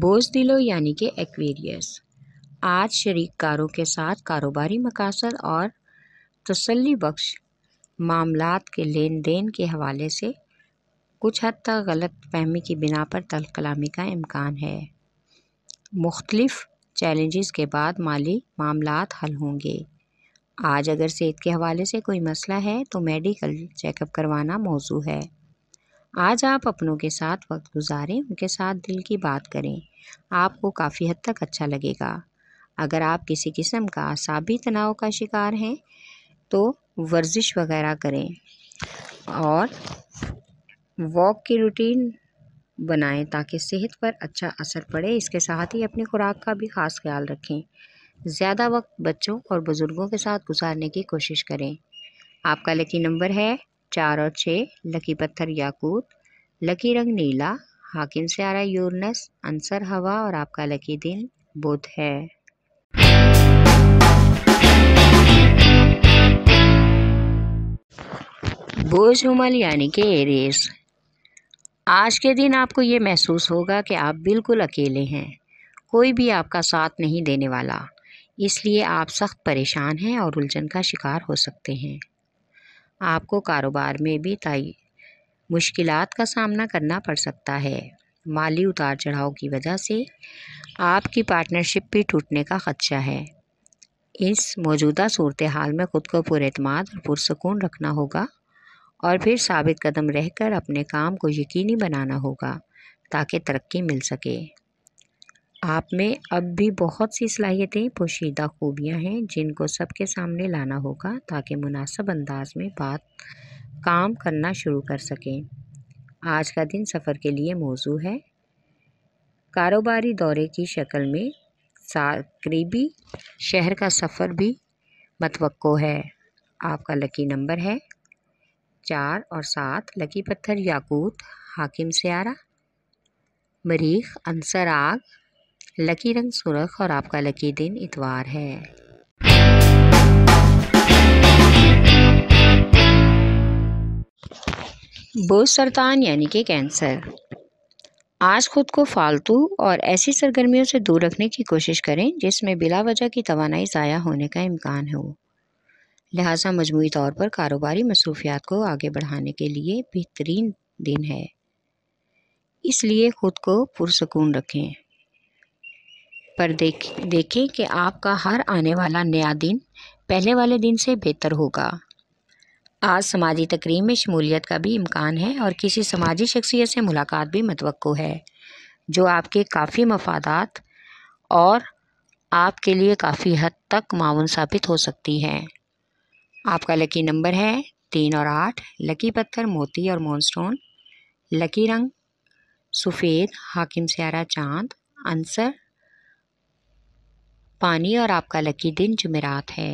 بوزدلو یعنی کہ ایکویریس آج شریک کاروں کے ساتھ کاروباری مقاصد اور تسلی بخش معاملات کے لین دین کے حوالے سے کچھ حد تک غلط فہمی کی بنا پر تلخ کلامی کا امکان ہے۔ مختلف چیلنجز کے بعد مالی معاملات حل ہوں گے۔ آج اگر صحت کے حوالے سے کوئی مسئلہ ہے تو میڈیکل چیک اپ کروانا موضوع ہے۔ آج آپ اپنوں کے ساتھ وقت گزاریں، ان کے ساتھ دل کی بات کریں، آپ کو کافی حد تک اچھا لگے گا۔ اگر آپ کسی قسم کا اعصابی تناؤ کا شکار ہیں تو ورزش وغیرہ کریں اور واک کی روٹین بنائیں تاکہ صحت پر اچھا اثر پڑے۔ اس کے ساتھ ہی اپنی خوراک کا بھی خاص خیال رکھیں۔ زیادہ وقت بچوں اور بزرگوں کے ساتھ گزارنے کی کوشش کریں۔ آپ کا لکی نمبر ہے 4 اور 6، لکی پتھر یاقوت، لکی رنگ نیلا، حاکم سیارہ یورنس، عنصر ہوا اور آپ کا لکی دن بدھ ہے۔ بوجھ حمل یعنی کہ ایریز، آج کے دن آپ کو یہ محسوس ہوگا کہ آپ بالکل اکیلے ہیں، کوئی بھی آپ کا ساتھ نہیں دینے والا، اس لیے آپ سخت پریشان ہیں اور الجھن کا شکار ہو سکتے ہیں۔ آپ کو کاروبار میں بھی مشکلات کا سامنا کرنا پڑ سکتا ہے۔ مالی اتار چڑھاؤ کی وجہ سے آپ کی پارٹنرشپ بھی ٹوٹنے کا خدشہ ہے۔ اس موجودہ صورتحال میں خود کو پر اعتماد اور پرسکون رکھنا ہوگا اور پھر ثابت قدم رہ کر اپنے کام کو یقینی بنانا ہوگا تاکہ ترقی مل سکے۔ آپ میں اب بھی بہت سی صلاحیتیں، پوشیدہ خوبیاں ہیں جن کو سب کے سامنے لانا ہوگا تاکہ مناسب انداز میں کام کرنا شروع کر سکیں۔ آج کا دن سفر کے لیے موزوں ہے۔ کاروباری دورے کی شکل میں قریبی شہر کا سفر بھی متوقع ہے۔ آپ کا لکی نمبر ہے 4 اور 7، لکی پتھر یاقوت، حاکم سیارہ مریخ، عنصر آگ، لکی رنگ سرخ اور آپ کا لکی دن اتوار ہے۔ بوجھ سرطان یعنی کہ کینسر، آج خود کو فالتو اور ایسی سرگرمیوں سے دور رکھنے کی کوشش کریں جس میں بلا وجہ کی توانائی ضائع ہونے کا امکان ہو، لہٰذا مجموعی طور پر کاروباری مصروفیات کو آگے بڑھانے کے لیے بہترین دن ہے، اس لیے خود کو پرسکون رکھیں۔ پر دیکھیں کہ آپ کا ہر آنے والا نیا دن پہلے والے دن سے بہتر ہوگا۔ آج سماجی تقریب میں شمولیت کا بھی امکان ہے اور کسی سماجی شخصیت سے ملاقات بھی متوقع ہے جو آپ کے کافی مفادات اور آپ کے لیے کافی حد تک معاون ثابت ہو سکتی ہے۔ آپ کا لکی نمبر ہے 3 اور 8، لکی پتھر موتی اور مون سٹون، لکی رنگ سفید، حاکم سیارہ چاند، عنصر پانی اور آپ کا لکی دن جمعرات ہے۔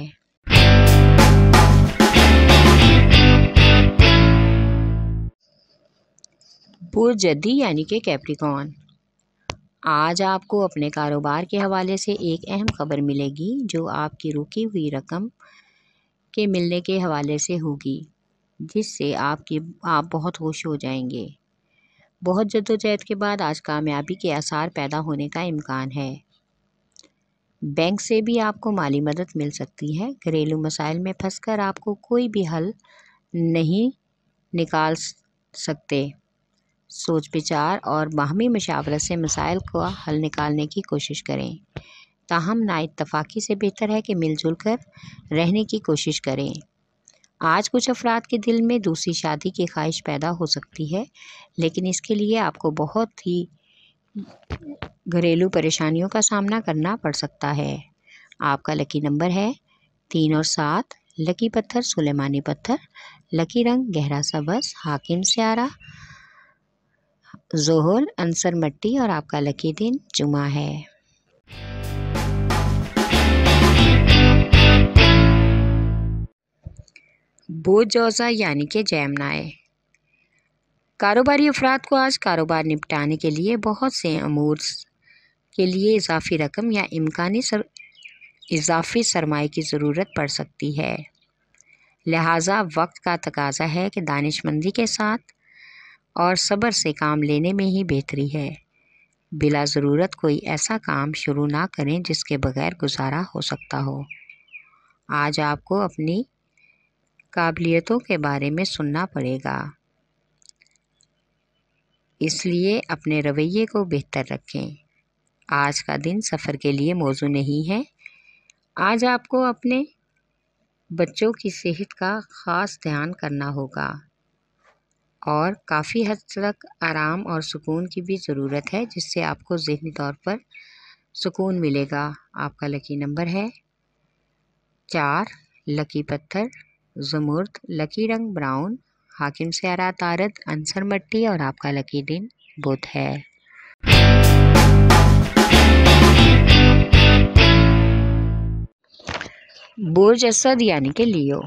بوجھ جدی یعنی کہ کیپریکارن، آج آپ کو اپنے کاروبار کے حوالے سے ایک اہم خبر ملے گی جو آپ کی رکی ہوئی رقم کے ملنے کے حوالے سے ہوگی، جس سے آپ بہت خوش ہو جائیں گے۔ بہت جدوجہد کے بعد آج کامیابی کے آثار پیدا ہونے کا امکان ہے۔ بینک سے بھی آپ کو مالی مدد مل سکتی ہے۔ گھریلو مسائل میں پھنس کر آپ کو کوئی بھی حل نہیں نکال سکتے۔ سوچ بچار اور باہمی مشاورت سے مسائل کا حل نکالنے کی کوشش کریں، تاہم نا اتفاقی سے بہتر ہے کہ مل جل کر رہنے کی کوشش کریں۔ آج کچھ افراد کے دل میں دوسری شادی کی خواہش پیدا ہو سکتی ہے، لیکن اس کے لیے آپ کو بہت ہی گھریلو پریشانیوں کا سامنا کرنا پڑ سکتا ہے۔ آپ کا لکی نمبر ہے 3 اور 7، لکی پتھر سلیمانی پتھر، لکی رنگ گہرا سبز، حاکم سیارہ زحل، عنصر مٹی اور آپ کا لکی دن جمعہ ہے۔ بوجھ جوزا یعنی کہ جیمنائی، کاروباری افراد کو آج کاروبار نپٹانے کے لیے بہت سے امور کے لیے اضافی رقم یا امکانی اضافی سرمایہ کی ضرورت پڑ سکتی ہے، لہٰذا وقت کا تقاضا ہے کہ دانش مندی کے ساتھ اور صبر سے کام لینے میں ہی بہتری ہے۔ بلا ضرورت کوئی ایسا کام شروع نہ کریں جس کے بغیر گزارا ہو سکتا ہو۔ آج آپ کو اپنی قابلیتوں کے بارے میں سننا پڑے گا، اس لیے اپنے رویے کو بہتر رکھیں۔ آج کا دن سفر کے لیے موزوں نہیں ہے۔ آج آپ کو اپنے بچوں کی صحت کا خاص دھیان کرنا ہوگا اور کافی حد تک آرام اور سکون کی بھی ضرورت ہے، جس سے آپ کو ذہنی طور پر سکون ملے گا۔ آپ کا لکی نمبر ہے 4، لکی پتھر زمرد، لکی رنگ براؤن، حاکم سیارہ طارد، عنصر مٹی اور آپ کا لکی دن بدھ ہے۔ برج اسد یعنی کہ لیو،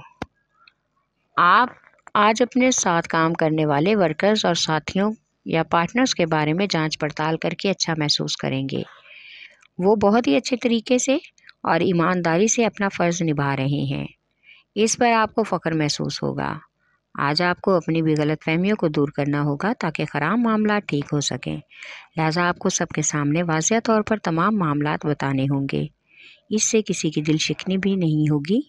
آپ آج اپنے ساتھ کام کرنے والے ورکرز اور ساتھیوں یا پارٹنرز کے بارے میں جانچ پڑتال کر کے اچھا محسوس کریں گے۔ وہ بہت ہی اچھے طریقے سے اور ایمانداری سے اپنا فرض نبھا رہے ہیں، اس پر آپ کو فخر محسوس ہوگا۔ آج آپ کو اپنی بھی غلط فہمیوں کو دور کرنا ہوگا تاکہ خراب معاملات ٹھیک ہو سکیں، لہٰذا آپ کو سب کے سامنے واضح طور پر تمام معاملات بتانے ہوں گے۔ اس سے کسی کی دل شکنی بھی نہیں ہوگی،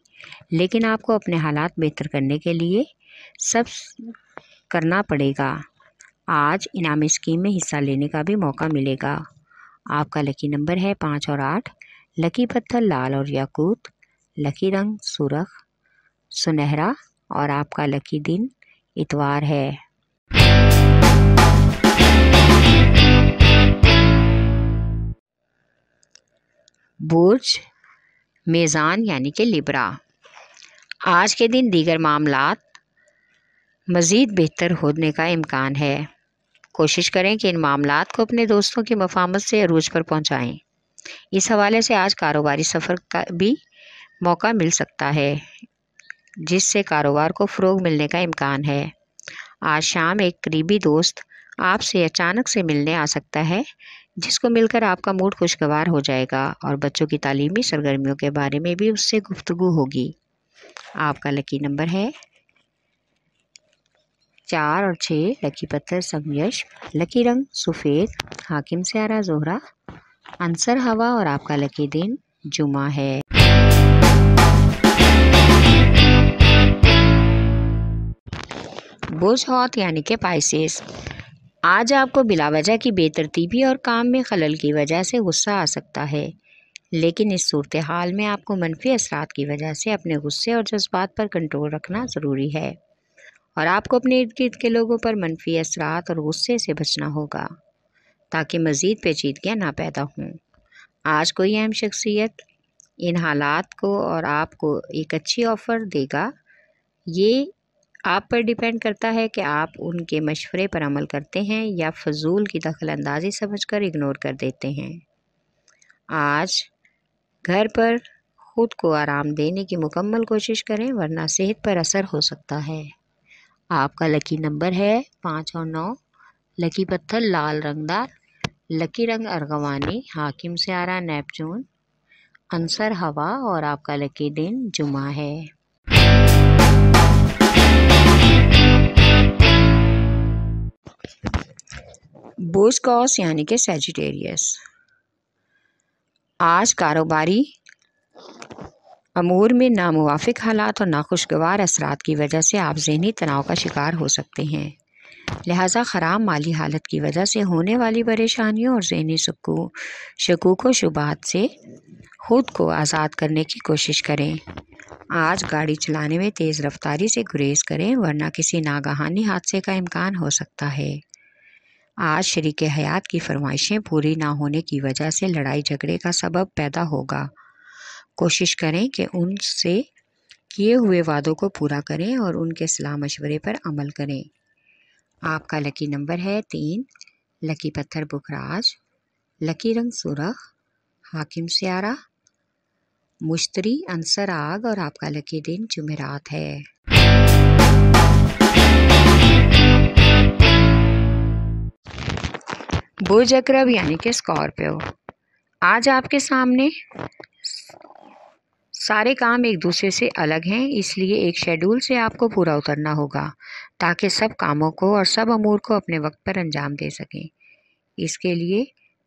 لیکن آپ کو اپنے حالات بہتر کرنے کے لیے سب کرنا پڑے گا۔ آج انعامی اسکیم میں حصہ لینے کا بھی موقع ملے گا۔ آپ کا لکی نمبر ہے 5 اور 8، لکی پتھر لال اور یاقوت، لکی رنگ سرخ سنہرا اور آپ کا لکی دن اتوار ہے۔ برج میزان یعنی کہ لیبرا، آج کے دن دیگر معاملات مزید بہتر ہونے کا امکان ہے۔ کوشش کریں کہ ان معاملات کو اپنے دوستوں کی مفاہمت سے عروج پر پہنچائیں۔ اس حوالے سے آج کاروباری سفر کا بھی موقع مل سکتا ہے، جس سے کاروبار کو فروغ ملنے کا امکان ہے۔ آج شام ایک قریبی دوست آپ سے اچانک سے ملنے آ سکتا ہے، جس کو مل کر آپ کا موڈ خوشگوار ہو جائے گا اور بچوں کی تعلیمی سرگرمیوں کے بارے میں بھی اس سے گفتگو ہوگی۔ آپ کا لکی نمبر ہے 4 اور 6، لکی پتھر سنگمیش، لکی رنگ سفید، حاکم سیارہ زہرہ، عنصر ہوا اور آپ کا لکی دن جمعہ ہے۔ برج حوت یعنی کہ پائسیس، آج آپ کو بلا وجہ کی بے ترتیبی اور کام میں خلل کی وجہ سے غصہ آ سکتا ہے، لیکن اس صورتحال میں آپ کو منفی اثرات کی وجہ سے اپنے غصے اور جذبات پر کنٹرول رکھنا ضروری ہے، اور آپ کو اپنے ارد گرد کے لوگوں پر منفی اثرات اور غصے سے بچنا ہوگا تاکہ مزید پیچیدگیاں نہ پیدا ہوں۔ آج کوئی اہم شخصیت ان حالات کو اور آپ کو ایک اچھی آفر دے گا۔ یہ آپ پر ڈیپینڈ کرتا ہے کہ آپ ان کے مشورے پر عمل کرتے ہیں یا فضول کی دخل اندازی سمجھ کر اگنور کر دیتے ہیں۔ آج گھر پر خود کو آرام دینے کی مکمل کوشش کریں، ورنہ صحت پر اثر ہو سکتا ہے۔ آپ کا لکی نمبر ہے 5 اور 9، لکی پتھر لال رنگدار، لکی رنگ ارغوانی، حاکم سیارہ نیپچون، عنصر ہوا اور آپ کا لکی دن جمعہ ہے۔ برج قوس یعنی کہ سیجیٹیریس، آج کاروباری امور میں ناموافق حالات اور ناخوشگوار اثرات کی وجہ سے آپ ذہنی تناؤ کا شکار ہو سکتے ہیں، لہٰذا خراب مالی حالت کی وجہ سے ہونے والی پریشانیوں اور ذہنی شکوک و شبہات سے خود کو آزاد کرنے کی کوشش کریں۔ آج گاڑی چلانے میں تیز رفتاری سے گریز کریں، ورنہ کسی ناگہانی حادثے کا امکان ہو سکتا ہے۔ آج شریک حیات کی فرمائشیں پوری نہ ہونے کی وجہ سے لڑائی جھگڑے کا سبب پیدا ہوگا۔ کوشش کریں کہ ان سے کیے ہوئے وعدوں کو پورا کریں اور ان کے صلاح مشورے پر عمل کریں۔ آپ کا لکی نمبر ہے 3، لکی پتھر بکراج، لکی رنگ سرخ، حاکم سیارہ مشتری، عنصر آگ اور آپ کا لکی دن جمعرات ہے۔ برج عقرب یعنی کہ اسکارپیو، آج آپ کے سامنے سارے کام ایک دوسرے سے الگ ہیں، اس لیے ایک شیڈول سے آپ کو پورا اترنا ہوگا تاکہ سب کاموں کو اور سب امور کو اپنے وقت پر انجام دے سکیں۔ اس کے لیے